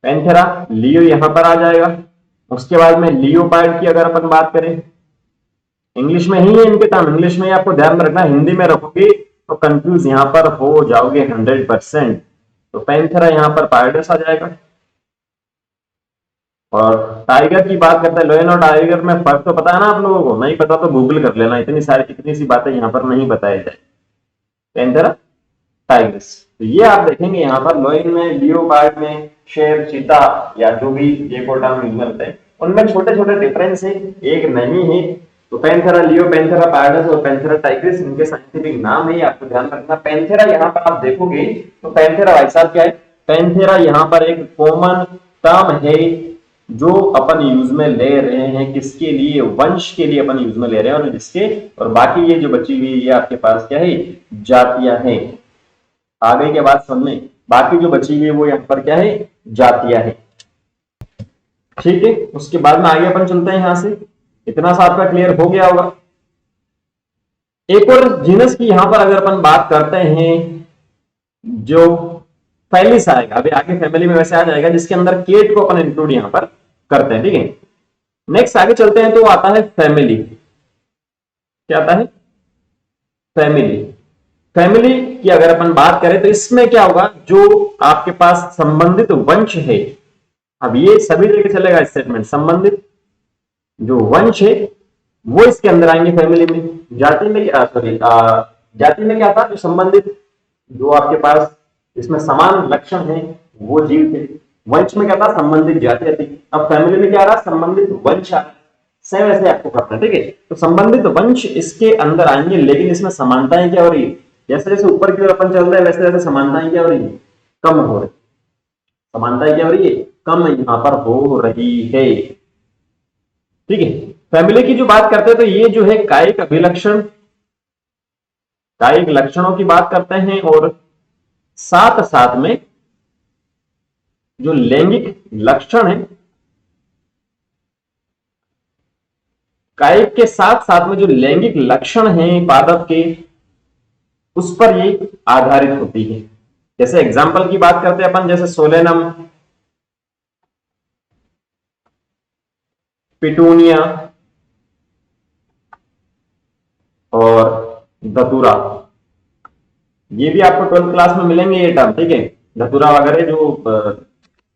पैंथेरा लियो यहां पर आ जाएगा। उसके बाद में लियोपार्ड की अगर अपन बात करें, इंग्लिश में ही है इनके टर्म, इंग्लिश में आपको ध्यान में रखना, हिंदी में रखोगे तो कंफ्यूज यहां पर हो जाओगे 100%। तो पैंथेरा यहां पर पायडस आ जाएगा। और टाइगर की बात करते हैं, लोयन और टाइगर में फर्क तो पता है ना आप लोगों को? नहीं पता तो गूगल कर लेना, इतनी सी बातें यहां पर नहीं बताई जाए। पैंथेरा, टाइग्रिस, तो ये आप देखेंगे यहाँ पर लोइन में, लियोपार्ड में, शेर, चीता या जो भी ये को टर्म यूज करते हैं उनमें छोटे छोटे डिफरेंस है, एक नहीं है। तो पैंथेरा लियो, पैंथेरा पार्डस और पैंथेरा टाइग्रिस इनके साइंटिफिक नाम है, आपको ध्यान रखना। पैंथेरा यहाँ पर आप देखोगे तो पैंथेरा भाई साहब क्या है, पैंथेरा यहाँ पर एक कॉमन टर्म है जो अपन यूज में ले रहे हैं, किसके लिए? वंश के लिए अपन यूज में ले रहे हैं। और जिसके और बाकी ये जो बची हुई ये आपके पास क्या है, जातियां हैं। आगे के बाद समझ में, बाकी जो बची हुई है वो यहाँ पर क्या है, जातियां है, ठीक है। उसके बाद में आगे अपन चलते हैं यहां से, इतना सा आपका क्लियर हो गया होगा। एक और जीनस की यहां पर अगर अपन बात करते हैं, जो फैलिस आएगा, अभी आगे फैमिली में वैसे आ जाएगा, जिसके अंदर केट को अपन इंक्लूड यहां पर करते हैं, ठीक है। नेक्स्ट आगे चलते हैं तो आता है फैमिली। क्या आता है? फैमिली। फैमिली की अगर अपन बात करें तो इसमें क्या होगा, जो आपके पास संबंधित वंश है, अब ये सभी जगह चलेगा स्टेटमेंट, संबंधित जो वंश है वो इसके अंदर आएंगे फैमिली में। जाति में क्या, सॉरी, जाति में क्या था, जो संबंधित जो आपके पास इसमें समान लक्षण है वो जीव थे। वंश में क्या था, संबंधित जातियां थी। अब फैमिली में क्या आ रहा, संबंधित वंश आ रहा। सेम ऐसे आपको करना है, ठीक है। तो संबंधित वंश इसके अंदर आएंगे, लेकिन इसमें समानताएं क्या हो रही है, जैसे जैसे ऊपर की ओर अपन चल रहे हैं वैसे वैसे समानताएं क्या हो रही है, कम हो रही। समानताएं क्या हो रही है, कम यहां पर हो रही है, ठीक है। फैमिली की जो बात करते हैं तो ये जो है कायिक अभिलक्षण, कायिक लक्षणों की बात करते हैं, और साथ साथ में जो लैंगिक लक्षण है, कायिक के साथ साथ में जो लैंगिक लक्षण है पादप के, उस पर ये आधारित होती है। जैसे एग्जाम्पल की बात करते हैं अपन, जैसे सोलेनम, पिटूनिया और धतूरा, ये भी आपको 12th क्लास में मिलेंगे ये टर्म, ठीक है। धतूरा वगैरह जो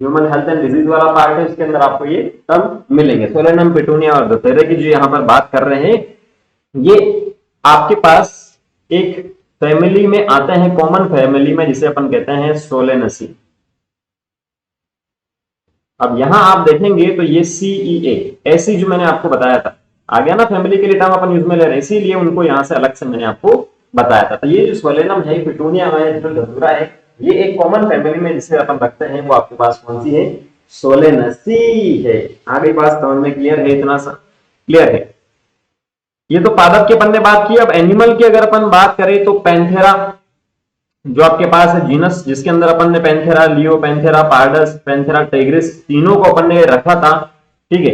ह्यूमन हेल्थ एंड डिजीज वाला पार्ट है उसके अंदर आपको ये टर्म मिलेंगे। सोलेनम, पिटूनिया और धतूरा की जो यहां पर बात कर रहे हैं, ये आपके पास एक फैमिली में आते हैं, कॉमन फैमिली में, जिसे अपन कहते हैं सोलेनेसी। अब यहां आप देखेंगे तो ये CEA, ऐसी जो मैंने आपको बताया था, आ गया ना, फैमिली के लिए टर्म अपन यूज में ले रहे हैं, इसीलिए उनको यहां से अलग से मैंने आपको बताया था। तो ये जो सोलेनम है, पिटूनिया है, जो धतूरा है, ये एक कॉमन फैमिली में जिसे अपन रखते हैं, वो आपके पास कौन सी है, सोलेनेसी है। आगे बात समझ में क्लियर है? इतना सा क्लियर है? ये तो पादप की अपन ने बात की। अब एनिमल की अगर अपन बात करें तो पैंथेरा जो आपके पास है जीनस, जिसके अंदर अपन ने Panthera leo, Panthera pardus, Panthera Tigris, तीनों को अपन ने रखा था, ठीक है।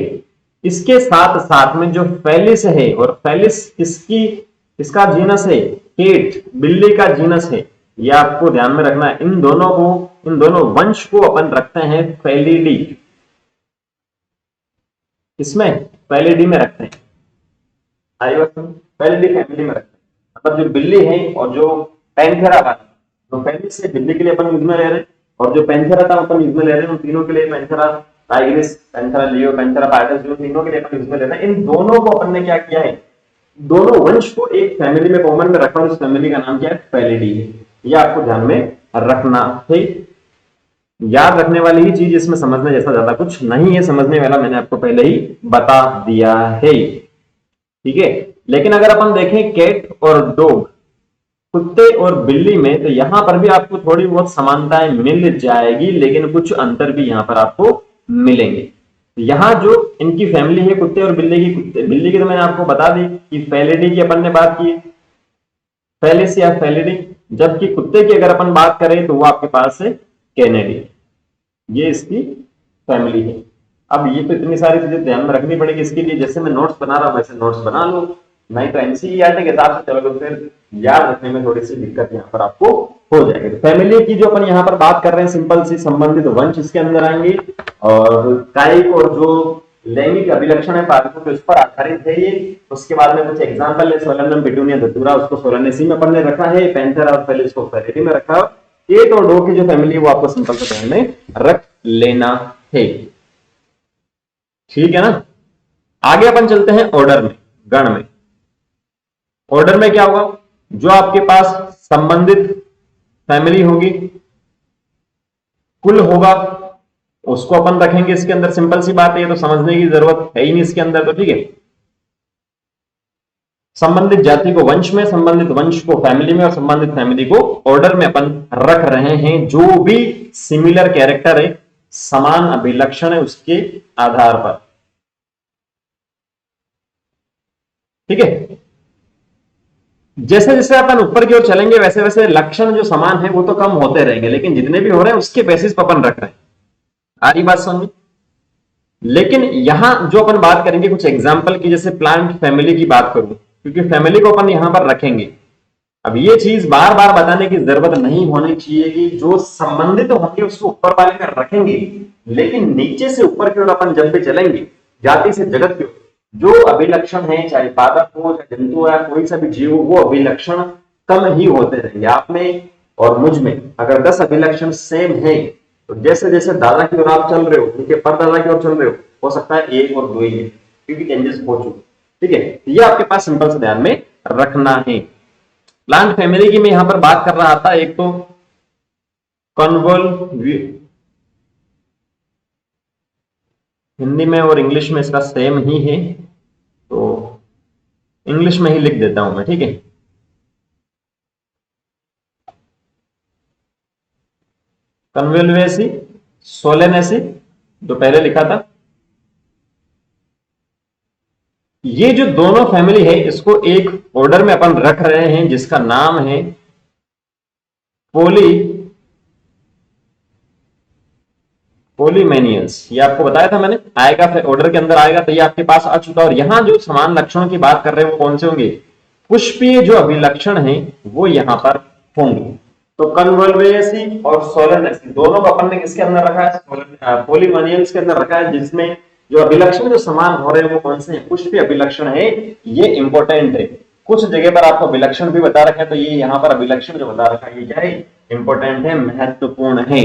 इसके साथ साथ में जो फेलिस है, और फेलिस इसका जीनस है, केट, बिल्ली का जीनस है, ये आपको ध्यान में रखना है। इन दोनों वंश को अपन रखते हैं फेलिडी, इसमें फेलिडी में रखते हैं, फेलिडी फैमिली में रखते हैं। मतलब जो बिल्ली है और जो पैंथेरा का, तो फेलिस से बिल्ली के लिए अपन यूज में ले रहे हैं, और जो पैंथेरा था अपन यूज में ले रहे हैं, उन तीनों के लिए, Panthera Tigris, Panthera leo, Panthera pardus, जो तीनों के लिए अपन यूज में ले रहे हैं, इन दोनों को अपन ने क्या किया है, दोनों वंश को एक फैमिली में कॉमन में रखा, और उस फैमिली का नाम क्या है, फेलिडी है। ये आपको ध्यान में रखना है। याद रखने वाली ही चीज, इसमें समझने जैसा ज्यादा कुछ नहीं है, समझने वाला मैंने आपको पहले ही बता दिया है, ठीक है। लेकिन अगर अपन देखें कैट और डॉग, कुत्ते और बिल्ली में, तो यहां पर भी आपको थोड़ी बहुत समानताएं मिल जाएगी, लेकिन कुछ अंतर भी यहां पर आपको मिलेंगे। यहाँ जो इनकी फैमिली है कुत्ते और बिल्ली की, बिल्ली की तो मैंने आपको बता दी कि फेलिडी की अपन ने बात की, फेलिस या फेलिडी, जबकि कुत्ते की अगर अपन बात करें तो वो आपके पास है कैनेडी, ये इसकी फैमिली है। अब ये तो इतनी सारी चीजें ध्यान में रखनी पड़ेगी इसके लिए, जैसे मैं नोट्स बना रहा हूं वैसे नोट्स बना लो, नहीं तो एनसीईआरटी के हिसाब से चलोगे तो फिर याद रखने में थोड़ी सी दिक्कत यहाँ पर आपको हो जाएगी। फैमिली की जो अपन यहाँ पर बात कर रहे हैं सिंपल सी संबंधित वंश इसके अंदर आएंगे, और कायिक और जो लैंगिक अभिलक्षण है पालकों के उस पर आधारित है ये। उसके बाद में कुछ एग्जांपल है, सोलेनम, पिटूनिया, धतूरा, उसको सोलेनेसी में अपन ने रखा है, पैंथेरा और फेलिस को फेलिडी में रखा है। 8 और 2 की जो फैमिली है वो आपको सिंपल से ध्यान में रख लेना है, ठीक है ना। आगे अपन चलते हैं ऑर्डर में, गण में। ऑर्डर में क्या होगा, जो आपके पास संबंधित फैमिली होगी, कुल होगा, उसको अपन रखेंगे इसके अंदर। सिंपल सी बात है, तो समझने की जरूरत है ही नहीं इसके अंदर, तो ठीक है। संबंधित जाति को वंश में, संबंधित वंश को फैमिली में, और संबंधित फैमिली को ऑर्डर में अपन रख रहे हैं। जो भी सिमिलर कैरेक्टर है, समान अभिलक्षण है, उसके आधार पर, ठीक है। जैसे जैसे अपन ऊपर की ओर चलेंगे वैसे वैसे लक्षण जो समान है वो तो कम होते रहेंगे, लेकिन जितने भी हो रहे हैं उसके बेसिस पर अपन रख रहे हैं। आ रही बात समझ? लेकिन यहां जो अपन बात करेंगे कुछ एग्जांपल की, जैसे प्लांट फैमिली की बात करूं, क्योंकि फैमिली को अपन यहां पर रखेंगे। अब ये चीज बार बार बताने की जरूरत नहीं होनी चाहिए कि जो संबंधित होंगे उसको ऊपर वाले में रखेंगे, लेकिन नीचे से ऊपर की ओर अपन जब भी चलेंगे, जाति से जगत की ओर, जो अभिलक्षण है, चाहे पादप हो, चाहे जंतु या कोई सा भी जीव हो, वो अभिलक्षण कम ही होते रहेंगे। आप में और मुझ में अगर 10 अभिलक्षण सेम है, तो जैसे जैसे दादा की ओर आप चल रहे हो, उनके परदादा की ओर चल रहे हो सकता है 1 और 2 ही है, क्योंकि चेंजेस हो चुके, ठीक है। ये आपके पास सिंपल से ध्यान में रखना है। प्लांट फैमिली की मैं यहां पर बात कर रहा था, एक तो कन्वोल, हिंदी में और इंग्लिश में इसका सेम ही है, तो इंग्लिश में ही लिख देता हूं मैं, ठीक है। कन्वेल्वेसी, सोलेनेसी जो पहले लिखा था, ये जो दोनों फैमिली है इसको एक ऑर्डर में अपन रख रहे हैं जिसका नाम है पोलीमेनियंस। ये आपको बताया था मैंने, आएगा फिर ऑर्डर के अंदर आएगा, तो ये आपके पास आ चुका। और यहां जो समान लक्षणों की बात कर रहे हैं वो कौन से होंगे, पुष्पीय जो अभिलक्षण है वो यहां पर होंगे। तो कन्वोल्वेसी और सोलेनेसी दोनों को अपन ने किसके अंदर रखा है, पोलीमेनियंस के अंदर रखा है, जिसमें जो अभिलक्षण जो समान हो रहे हैं वो कौन से हैं, पुष्पीय अभिलक्षण है। ये इंपॉर्टेंट है, कुछ जगह पर आपको अभिलक्षण भी बता रखा है, तो ये यहां पर अभिलक्षण जो बता रखा है ये क्या है, इंपॉर्टेंट है, महत्वपूर्ण है।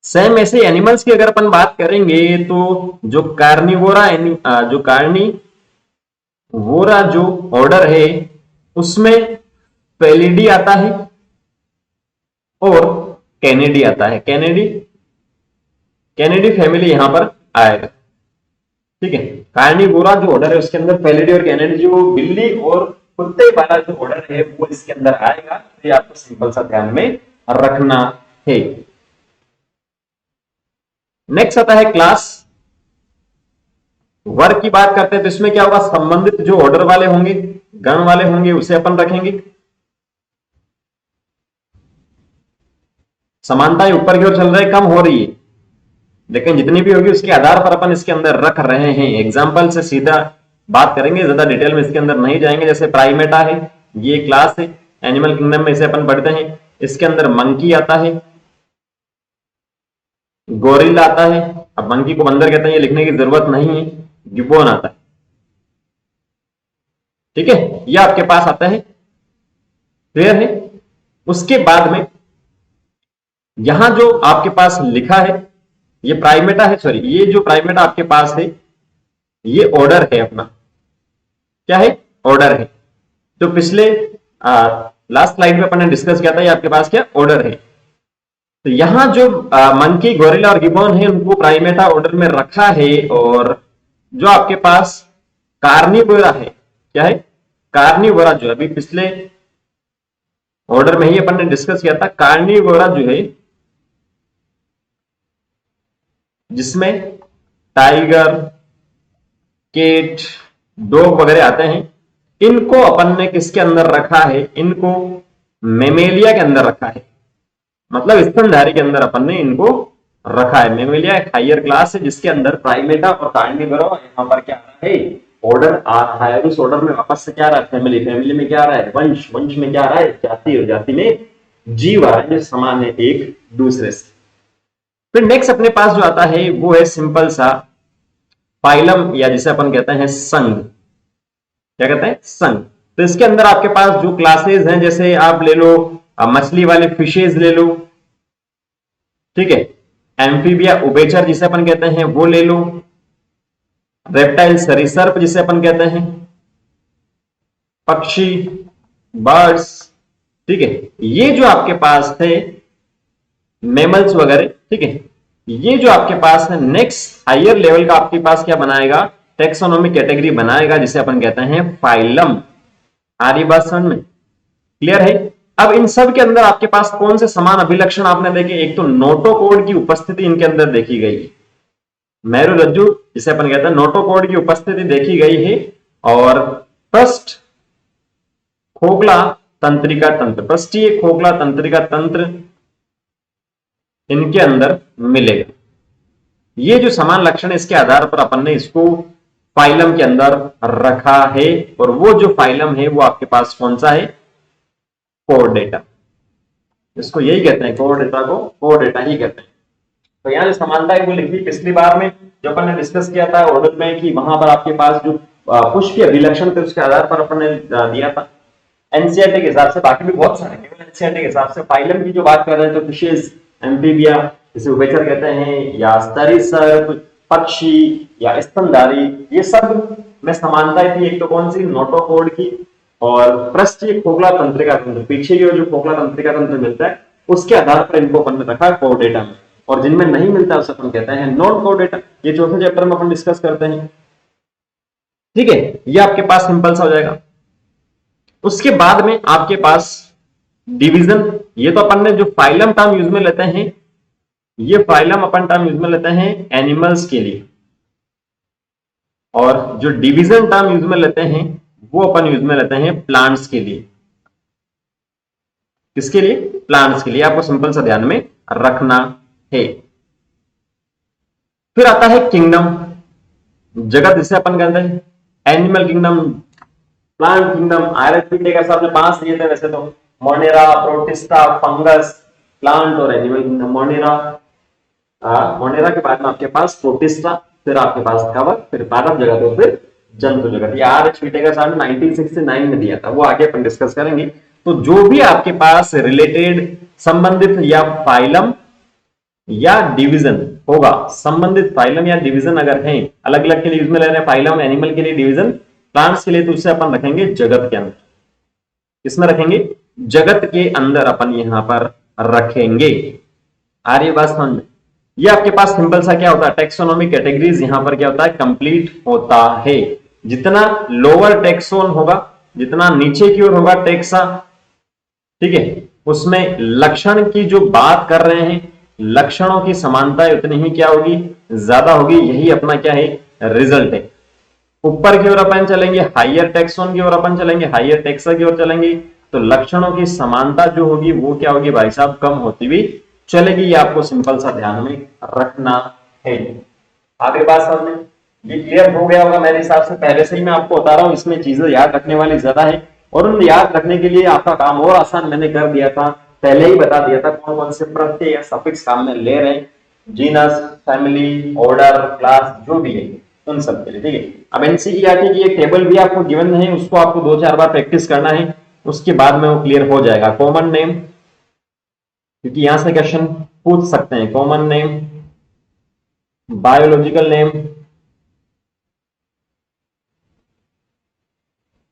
सेम ऐसे एनिमल्स की अगर अपन बात करेंगे तो जो कार्निवोरा जो ऑर्डर है उसमें फेलिडी आता है और कैनेडी आता है। कैनेडी फैमिली यहां पर आएगा, ठीक है। कार्निवोरा जो ऑर्डर है उसके अंदर फेलिडी और कैनेडी, जो बिल्ली और कुत्ते वाला जो ऑर्डर है वो इसके अंदर आएगा। तो ये आपको सिंपल सा ध्यान में रखना है। नेक्स्ट आता है क्लास। वर्ग की बात करते हैं तो इसमें क्या होगा, संबंधित जो ऑर्डर वाले होंगे, गण वाले होंगे, उसे अपन रखेंगे। समानताएं ऊपर की ओर चल रही है, कम हो रही है, लेकिन जितनी भी होगी उसके आधार पर अपन इसके अंदर रख रहे हैं। एग्जाम्पल से सीधा बात करेंगे, ज्यादा डिटेल में इसके अंदर नहीं जाएंगे। जैसे प्राइमेटा है, ये क्लास है, एनिमल किंगडम में इसे अपन पढ़ते हैं। इसके अंदर मंकी आता है, गोरिल्ला आता है। अब मंकी को बंदर कहते हैं, ये लिखने की जरूरत नहीं है। गिबोन आता है, ठीक है, ये आपके पास आता है, क्लियर है। उसके बाद में यहां जो आपके पास लिखा है ये प्राइमेटा है, सॉरी, ये जो प्राइमेटा आपके पास है ये ऑर्डर है अपना, क्या है, ऑर्डर है। तो पिछले लास्ट स्लाइड में अपन ने डिस्कस किया था, ये आपके पास क्या, ऑर्डर है। तो यहां जो मंकी, गोरिल्ला और गिबोन है उनको प्राइमेटा ऑर्डर में रखा है। और जो आपके पास कार्निवोरा है, क्या है, कार्निवोरा जो अभी पिछले ऑर्डर में ही अपन ने डिस्कस किया था, कार्निवोरा जो है जिसमें टाइगर, केट, डॉग वगैरह आते हैं। इनको अपन ने किसके अंदर रखा है? इनको मेमेलिया के अंदर रखा है, मतलब स्तनधारी के अंदर अपन ने इनको रखा है। मेमेलिया एक हायर क्लास है जिसके अंदर प्राइमेटा और कार्निवोरा, यहाँ पर क्या आ रहा है? ऑर्डर आ रहा है। उस ऑर्डर में वापस से क्या आ रहा है? फैमिली। फैमिली में क्या आ रहा है? वंश। वंश में क्या आ रहा है? जाति। और जाति में जीव आ रहा है जो समान है एक दूसरे से। फिर नेक्स्ट अपने पास जो आता है वो है सिंपल सा फाइलम, या जिसे अपन कहते हैं संघ। क्या कहते हैं? संघ। तो इसके अंदर आपके पास जो क्लासेस हैं, जैसे आप ले लो मछली वाले फिशेज ले लो, ठीक है, एम्फीबिया उभयचर जिसे अपन कहते हैं वो ले लो, रेप्टाइल सरीसर्प जिसे अपन कहते हैं, पक्षी, बर्ड्स, ठीक है, ये जो आपके पास थे मेमल्स वगैरह, ठीक है, ये जो आपके पास है नेक्स्ट हायर लेवल का आपके पास क्या बनाएगा? टेक्सोनॉमिक कैटेगरी बनाएगा जिसे अपन कहते हैं फाइलम। आ रही बात समझ में? क्लियर है? अब इन सब के अंदर आपके पास कौन से समान अभिलक्षण आपने देखे? एक तो नोटोकोड की उपस्थिति इनके अंदर देखी गई है, मेरुरज्जु जिसे अपन कहते हैं नोटोकोड की उपस्थिति देखी गई है, और पृष्ठ खोखला तंत्रिका तंत्र, पृष्ठीय खोखला तंत्रिका तंत्र इनके अंदर मिलेगा। ये जो समान लक्षण है इसके आधार पर अपन ने इसको फाइलम के अंदर रखा है, और वो जो फाइलम है वो आपके पास कौन सा है? कोर्डेटा। इसको यही कहते हैं, कोर्डेटा को कोर्डेटा ही कहते हैं। तो यहाँ जो समानता है वो लिखी पिछली बार में जो अपन ने डिस्कस किया था ऑर्डर में, कि वहां पर आपके पास जो पुष्प के अभिलक्षण थे उसके आधार पर अपन ने दिया था एनसीईआरटी के हिसाब से। बाकी भी बहुत सारे, केवल एनसीईआरटी के हिसाब से फाइलम की जो बात कर रहे हैं तो फिशेज, एम्फीबिया जिसे उभयचर कहते हैं, या सरीसर्प, पक्षी या स्तनधारी, ये सब में समानता थी। एक तो कौन सी? नोटोकोड की, और पृष्ठीय खोखला तंत्रिका तंत्र, पीछे की जो खोखला तंत्रिका तंत्र मिलता है उसके आधार पर इनको अपन ने रखा है कोर्डेटा में। और जिनमें नहीं मिलता उसे अपन कहते हैं नॉन कोर्डेटा। ये चौथे चैप्टर में अपन डिस्कस करते हैं, ठीक है। ये आपके पास सिंपल सा हो जाएगा। उसके बाद में आपके पास डिवीजन, ये तो अपन ने जो फाइलम टर्म यूज में लेते हैं, ये फाइलम अपन टर्म यूज में लेते हैं एनिमल्स के लिए, और जो डिवीजन टर्म यूज में लेते हैं वो अपन यूज में लेते हैं प्लांट्स के लिए। किसके लिए? प्लांट्स के लिए। आपको सिंपल सा ध्यान में रखना है। फिर आता है किंगडम, जगत जिसे अपन कहते हैं, animal kingdom, plant kingdom. Iron का सबने 5 दिए थे वैसे तो, मोनेरा, प्रोटिस्टा, फंगस, प्लांट और एनिमल किंगडम। मोनेरा के बाद में आपके पास प्रोटिस्टा, फिर आपके पास कवक, फिर मानव जगत और फिर जंतु जगत। ये आर.एच. का साल 1969 में दिया था, वो आगे अपन डिस्कस करेंगे। तो जो भी आपके पास रिलेटेड, संबंधित या फाइलम या डिवीजन होगा, संबंधित फाइलम या डिवीजन अगर है, अलग अलग के लिए यूज में ले रहे हैं, फाइलम एनिमल के लिए डिवीजन, प्लांट्स के लिए, तो उसे अपन रखेंगे जगत के अंदर। किसमें रखेंगे? जगत के अंदर अपन यहां पर रखेंगे। आ रही बात समझ में? ये आपके पास सिंपल सा क्या होता है? टेक्सोनॉमिक कैटेगरीज यहां पर क्या होता है? कंप्लीट होता है। जितना लोअर टेक्सोन होगा, जितना नीचे की ओर होगा टेक्सा, ठीक है, उसमें लक्षण की जो बात कर रहे हैं, लक्षणों की समानता उतनी ही क्या होगी? ज्यादा होगी। यही अपना क्या है? रिजल्ट है। ऊपर की ओर अपन चलेंगे, हायर टेक्सोन की ओर अपन चलेंगे, हायर टेक्सा की ओर चलेंगे, तो लक्षणों की समानता जो होगी वो क्या होगी भाई साहब? कम होती हुई चलेगी। ये आपको सिंपल सा ध्यान में रखना है। आगे बात समझ में? ये क्लियर हो गया होगा मेरे हिसाब से। पहले से ही मैं आपको बता रहा हूं, इसमें चीजें याद रखने वाली ज्यादा है, और उन याद रखने के लिए आपका काम और आसान मैंने कर दिया था, पहले ही बता दिया था कौन कौन से प्रत्यय या सफिक्स काम में ले रहे हैं, जीनस, फैमिली, ऑर्डर, क्लास, जो भी है उन सब के लिए, ठीक है। अब एनसीईआरटी की एक टेबल भी आपको गिवन है, उसको आपको 2-4 बार प्रैक्टिस करना है, उसके बाद में वो क्लियर हो जाएगा। कॉमन नेम, क्योंकि यहां से क्वेश्चन पूछ सकते हैं। कॉमन नेम, बायोलॉजिकल नेम,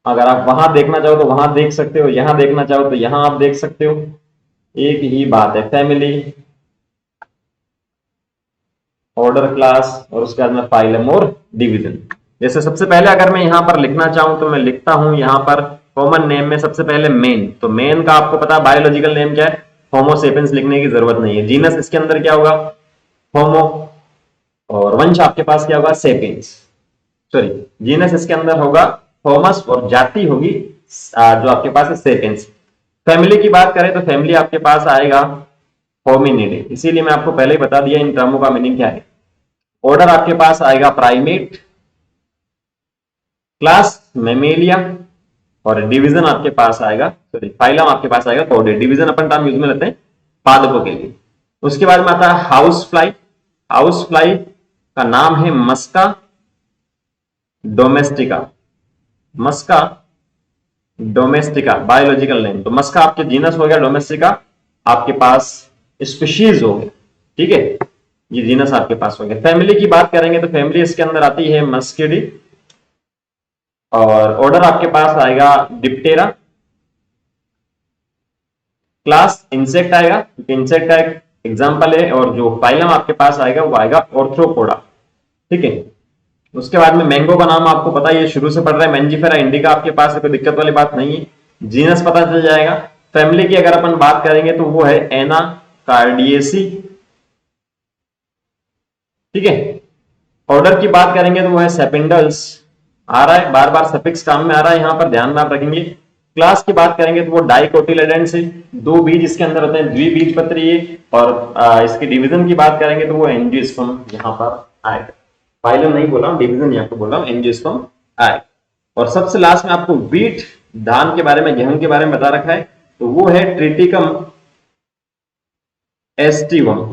अगर आप वहां देखना चाहो तो वहां देख सकते हो, यहां देखना चाहो तो यहां आप देख सकते हो, एक ही बात है। फैमिली, ऑर्डर, क्लास, और उसके बाद में फाइलम और डिवीजन। जैसे सबसे पहले अगर मैं यहां पर लिखना चाहूं तो मैं लिखता हूं यहां पर कॉमन नेम में सबसे पहले मेन। तो मेन का आपको पता है बायोलॉजिकल नेम क्या है? होमो सेपियंस। लिखने की जरूरत नहीं है। जीनस इसके अंदर क्या होगा? होमो। और वंश आपके पास क्या होगा, सेपियंस, सॉरी जीनस इसके अंदर होगा थॉमस, और जाति होगी जो आपके पास है सेपियंस। फैमिली की बात करें तो फैमिली आपके पास आएगा होमिनिडे, इसीलिए मैं आपको पहले ही बता दिया इन टर्मों का मीनिंग क्या है। ऑर्डर आपके पास आएगा प्राइमेट, क्लास मेमेलिया, और डिवीजन आपके पास आएगा, सॉरी फाइलम आपके पास आएगा कॉर्डेट। डिवीजन अपन टर्म यूज में लेते हैं पादपों के लिए। उसके बाद में आता है हाउस फ्लाई। हाउस फ्लाई का नाम है मस्का डोमेस्टिका, मस्का डोमेस्टिका बायोलॉजिकल नेम। तो मस्का आपके जीनस हो गया, डोमेस्टिका आपके पास स्पीशीज हो गया, ठीक है, ये जीनस आपके पास हो गया। फैमिली की बात करेंगे तो फैमिली इसके अंदर आती है मस्किडी, और ऑर्डर आपके पास आएगा डिप्टेरा, क्लास इंसेक्ट आएगा क्योंकि इंसेक्ट का एक एग्जांपल है, और जो फाइलम आपके पास आएगा वो आएगा ऑर्थ्रोपोडा, ठीक है। उसके बाद में मैंगो का नाम आपको पता ही है, शुरू से पढ़ रहे हैं, मैंजीफेरा इंडिका आपके पास है, कोई दिक्कत वाली बात नहीं है, जीनस पता चल जाएगा। फैमिली की अगर अपन बात करेंगे तो वो है एना कार्डियेसी, ठीक है। ऑर्डर की बात करेंगे तो वो है सेपिंडल्स, आ रहा है बार बार सफिक्स काम में आ रहा है, यहां पर ध्यान में आप रखेंगे। क्लास की बात करेंगे तो वो डाइकोटिलेडेंस है, दो बीज इसके अंदर होते हैं, द्विबीजपत्री है। और इसके डिवीजन की बात करेंगे तो वो एंजियोस्पर्म यहां पर आएगा। फाइलम नहीं बोला हूं, डिवीजन यहां पर बोला हूं, एंजियोस्पर्म आएगा। और सबसे लास्ट में आपको वीट धान के बारे में, गेहूं के बारे में बता रखा है, तो वो है ट्रिटिकम एस्टिवम,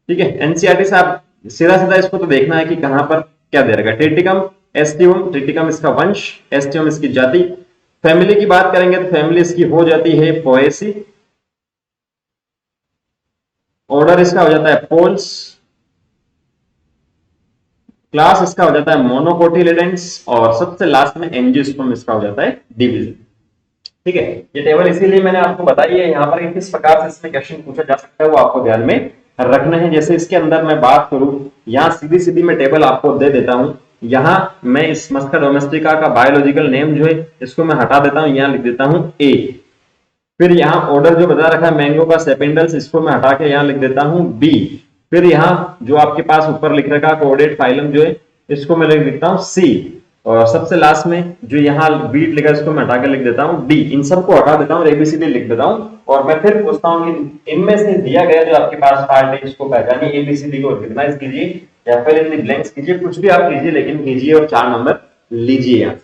ठीक है। एनसीईआरटी से आप सीधा सीधा इसको तो देखना है कि कहां पर क्या दे रखा है। ट्रिटिकम एस्टिवम, ट्रिटिकम इसका वंश, एस्टिवम इसकी जाति। फैमिली की बात करेंगे तो फैमिली इसकी हो जाती है पोएसी, ऑर्डर इसका हो जाता है पोल्स, क्लास इसका हो जाता है मोनोकोटिलिडेंस, और सबसे लास्ट में एंजियोस्पर्म इसका हो जाता है डिवीजन, ठीक है। ये टेबल इसीलिए मैंने आपको बताई है यहाँ पर किस प्रकार से इसमें क्वेश्चन पूछा जा सकता है, वो आपको ध्यान में रखना है। जैसे इसके अंदर मैं बात करूं, यहाँ सीधी सीधी मैं टेबल आपको दे देता हूं, यहाँ मैं इस मस्का डोमेस्टिका का बायोलॉजिकल नेम जो है इसको मैं हटा देता हूं, यहाँ लिख देता हूं ए। फिर यहाँ ऑर्डर जो बता रखा है मैंगो का सेपेंडल्स, इसको मैं हटा के यहाँ लिख देता हूं बी। फिर यहाँ जो आपके पास ऊपर लिख रखा कॉर्डेट फाइलम जो है इसको मैं लिख देता हूं सी। और सबसे लास्ट में जो यहाँ बीट लिखा है इसको मैं हटा के लिख देता हूँ डी। इन सबको हटा देता हूँ, एबीसीडी लिख देता हूँ, और मैं फिर पूछता हूँ कि इनमें से दिया गया जो आपके पास पार्ट है इसको पहचानिए, एबीसीडी को रिकॉग्नाइज कीजिए या फिर इन ब्लैंक्स कीजिए, कुछ भी आप कीजिए लेकिन कीजिए, और 4 नंबर लीजिए। यहाँ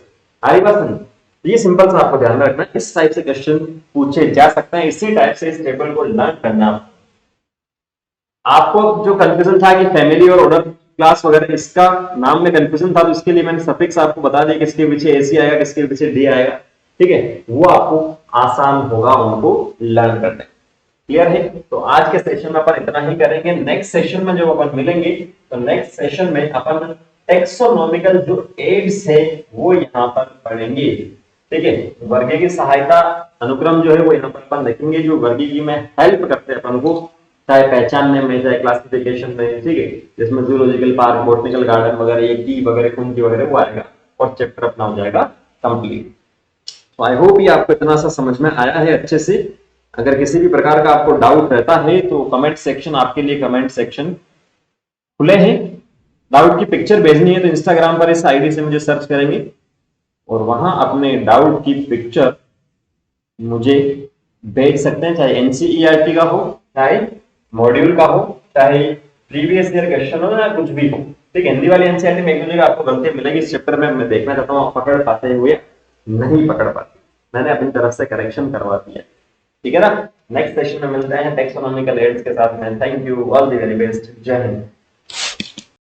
आ रही बात समझ? ये सिंपल सा आपको ध्यान में रखना, इस टाइप से क्वेश्चन पूछे जा सकते हैं, इसी टाइप से इस टेबल को लर्न करना। आपको जो कंफ्यूजन था कि फैमिली और ऑर्डर क्लास वगैरह इसका नाम में कंफ्यूजन था, तो इसके लिए मैंने सफिक्स आपको बता दिया, किसके पीछे एसी आएगा किसके पीछे डी आएगा, ठीक है। वो आपको आसान होगा उनको लर्न करने। क्लियर है? तो आज के सेशन में अपन इतना ही करेंगे। नेक्स्ट सेशन में जब अपन मिलेंगे तो नेक्स्ट सेशन में अपन टेक्सोनॉमिकल जो एड्स है वो यहाँ पर पढ़ेंगे, ठीक है। वर्गीय की सहायता अनुक्रम जो है वो यहाँ पर अपन देखेंगे, जो वर्गीय में हेल्प करते हैं अपन को, चाहे पहचानने में चाहे क्लासिफिकेशन में, ठीक है। जिसमें जूलॉजिकल पार्क, बॉटनिकल गार्डन वगैरह, ये की वगैरह, कुंजी वगैरह वो आएगा, और चैप्टर अपना हो जाएगा कंप्लीट। तो आई होप ये आपको इतना सा समझ में आया है अच्छे से। अगर किसी भी प्रकार का आपको डाउट रहता है तो कमेंट सेक्शन, आपके लिए कमेंट सेक्शन खुले हैं। डाउट की पिक्चर भेजनी है तो इंस्टाग्राम पर इस आईडी से मुझे सर्च करेंगे और वहां अपने डाउट की पिक्चर मुझे भेज सकते हैं, चाहे एनसीईआरटी का हो, चाहे मॉड्यूल का हो, चाहे प्रीवियस ईयर क्वेश्चन हो, या कुछ भी हो, ठीक है। हिंदी वाली एनसीईआरटी में एक दो जगह आपको गलती मिलेगी इस चैप्टर में, मैं देखना चाहता हूँ आप पकड़ पाते हुए नहीं पकड़ पाते, मैंने अपनी तरफ से करेक्शन करवा दिया, ठीक है ना। नेक्स्ट सेशन में मिलते हैं टेक्सोनॉमिकल एड्स के साथ में। Thank you, all the very best, जय हिंद।